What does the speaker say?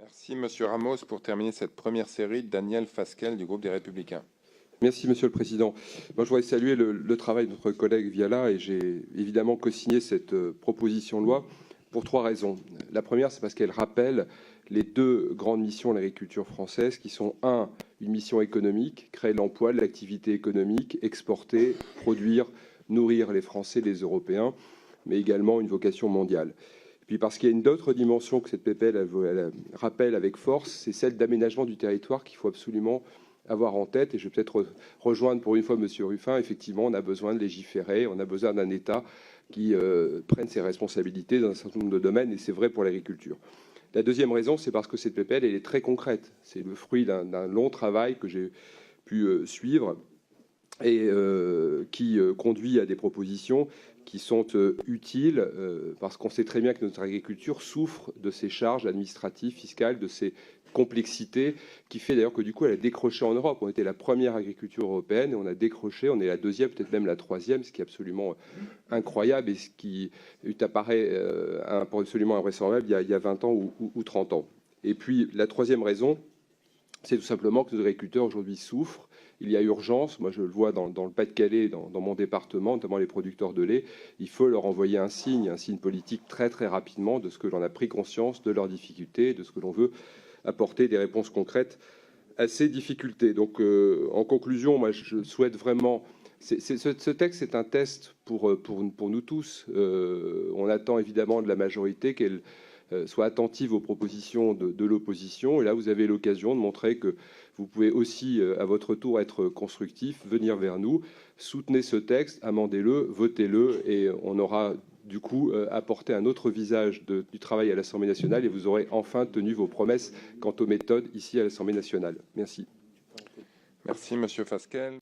Merci, Monsieur Ramos. Pour terminer cette première série, Daniel Fasquelle du groupe des Républicains. Merci, Monsieur le Président. Moi, je voudrais saluer le travail de notre collègue Viala et j'ai évidemment co-signé cette proposition de loi pour trois raisons. La première, c'est parce qu'elle rappelle les deux grandes missions de l'agriculture française qui sont, une mission économique, créer l'emploi, l'activité économique, exporter, produire, nourrir les Français, les Européens, mais également une vocation mondiale. Puis parce qu'il y a une autre dimension que cette PPL elle rappelle avec force, c'est celle d'aménagement du territoire qu'il faut absolument avoir en tête. Et je vais peut-être rejoindre pour une fois M. Ruffin. Effectivement, on a besoin de légiférer, on a besoin d'un État qui prenne ses responsabilités dans un certain nombre de domaines, et c'est vrai pour l'agriculture. La deuxième raison, c'est parce que cette PPL, elle est très concrète. C'est le fruit d'un long travail que j'ai pu suivre et qui conduit à des propositions qui sont utiles parce qu'on sait très bien que notre agriculture souffre de ces charges administratives, fiscales, de ces complexités, qui fait d'ailleurs que du coup elle a décroché en Europe. On était la première agriculture européenne et on a décroché, on est la deuxième, peut-être même la troisième, ce qui est absolument incroyable et ce qui apparaît absolument invraisemblable il y a 20 ans ou 30 ans. Et puis la troisième raison, c'est tout simplement que nos agriculteurs aujourd'hui souffrent. Il y a urgence, moi je le vois dans le Pas-de-Calais, dans mon département, notamment les producteurs de lait. Il faut leur envoyer un signe politique très très rapidement de ce que l'on a pris conscience de leurs difficultés, de ce que l'on veut apporter des réponses concrètes à ces difficultés. Donc en conclusion, moi je souhaite vraiment... Ce texte est un test pour nous tous. On attend évidemment de la majorité qu'elle soit attentive aux propositions de l'opposition. Et là, vous avez l'occasion de montrer que vous pouvez aussi, à votre tour, être constructif, venir vers nous, soutenez ce texte, amendez-le, votez-le, et on aura du coup apporté un autre visage du travail à l'Assemblée nationale, et vous aurez enfin tenu vos promesses quant aux méthodes ici à l'Assemblée nationale. Merci. Merci, Monsieur Fasquelle.